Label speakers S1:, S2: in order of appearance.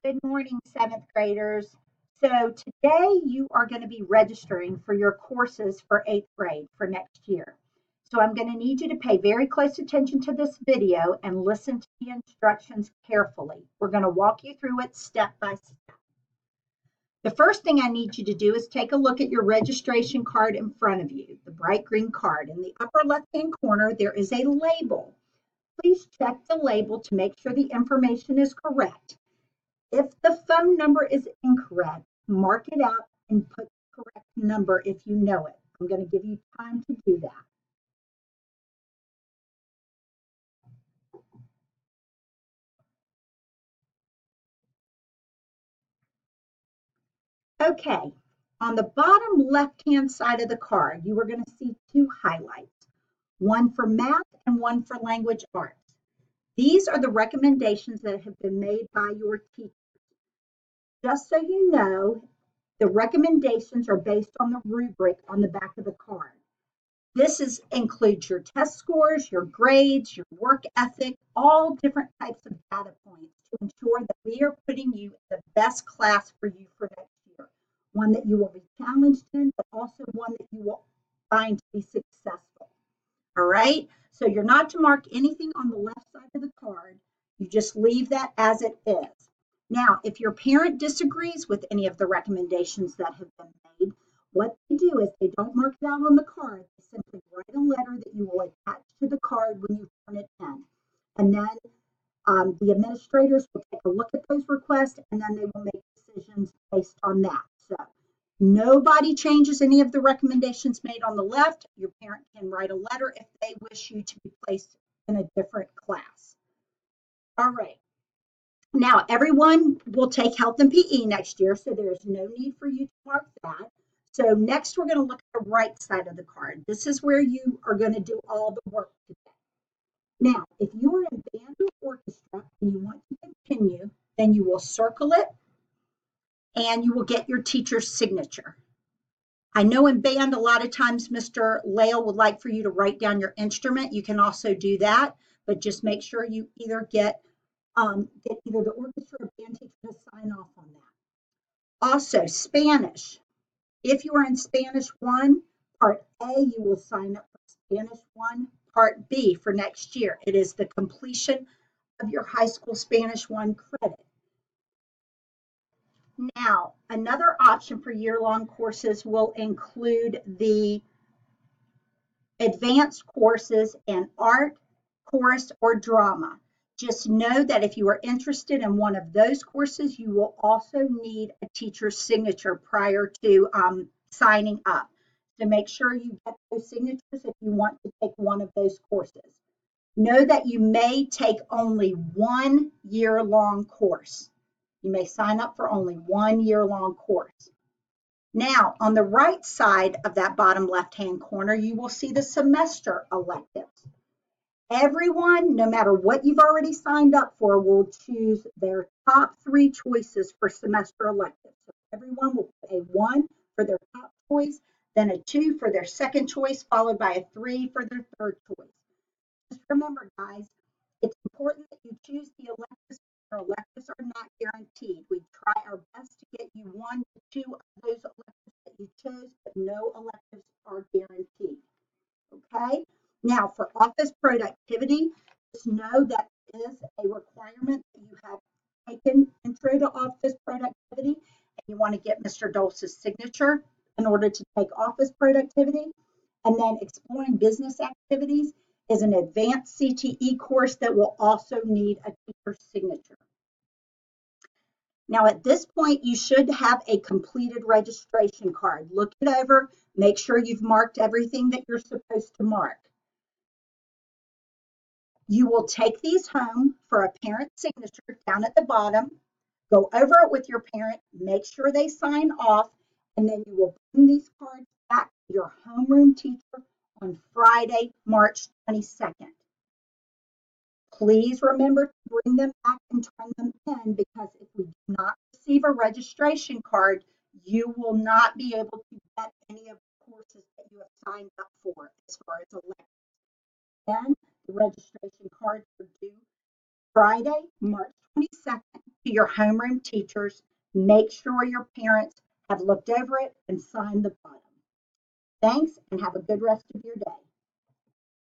S1: Good morning, seventh graders. So today you are going to be registering for your courses for eighth grade for next year. So I'm going to need you to pay very close attention to this video and listen to the instructions carefully. We're going to walk you through it step by step. The first thing I need you to do is take a look at your registration card in front of you, the bright green card. In the upper left-hand corner, there is a label. Please check the label to make sure the information is correct. If the phone number is incorrect, mark it out and put the correct number if you know it. I'm going to give you time to do that. Okay, on the bottom left-hand side of the card, you are going to see two highlights, one for math and one for language arts. These are the recommendations that have been made by your teacher. Just so you know, the recommendations are based on the rubric on the back of the card. This includes your test scores, your grades, your work ethic, all different types of data points to ensure that we are putting you in the best class for you for next year. One that you will be challenged in, but also one that you will find to be successful. All right? So you're not to mark anything on the left side of the card. You just leave that as it is. Now, if your parent disagrees with any of the recommendations that have been made, what they do is they don't mark it out on the card. They simply write a letter that you will attach to the card when you turn it in. And then the administrators will take a look at those requests and then they will make decisions based on that. So nobody changes any of the recommendations made on the left. Your parent can write a letter if they wish you to be placed in a different class. All right. Now, everyone will take health and PE next year, so there's no need for you to mark that. So next, we're going to look at the right side of the card. This is where you are going to do all the work today. Now, if you are in band or orchestra and you want to continue, then you will circle it and you will get your teacher's signature. I know in band, a lot of times Mr. Lael would like for you to write down your instrument. You can also do that, but just make sure you either get either the orchestra or band teacher to sign off on that. Also, Spanish. If you are in Spanish 1, Part A, you will sign up for Spanish 1, Part B for next year. It is the completion of your high school Spanish 1 credit. Now, another option for year-long courses will include the advanced courses in art, chorus, or drama. Just know that if you are interested in one of those courses, you will also need a teacher's signature prior to signing up. So make sure you get those signatures if you want to take one of those courses. Know that you may take only 1 year-long course. You may sign up for only 1 year-long course. Now, on the right side of that bottom left-hand corner, you will see the semester electives. Everyone, no matter what you've already signed up for, will choose their top 3 choices for semester electives. So everyone will put a 1 for their top choice, then a 2 for their second choice, followed by a 3 for their third choice. Just remember, guys, it's important that you choose the electives. Our electives are not guaranteed. We try our best to get you 1 to 2 of those electives that you chose, but no electives are guaranteed. Okay? Now, for office productivity, just know that it is a requirement that you have taken Intro to Office Productivity, and you want to get Mr. Dulce's signature in order to take office productivity. And then Exploring Business Activities is an advanced CTE course that will also need a teacher's signature. Now, at this point, you should have a completed registration card. Look it over, make sure you've marked everything that you're supposed to mark. You will take these home for a parent signature down at the bottom, go over it with your parent, make sure they sign off, and then you will bring these cards back to your homeroom teacher on Friday, March 22nd. Please remember to bring them back and turn them in, because if we do not receive a registration card, you will not be able to get any of the courses that you have signed up for as far as electives. Then the registration cards are due Friday, March 22nd. to your homeroom teachers. Make sure your parents have looked over it and signed the bottom. Thanks and have a good rest of your day.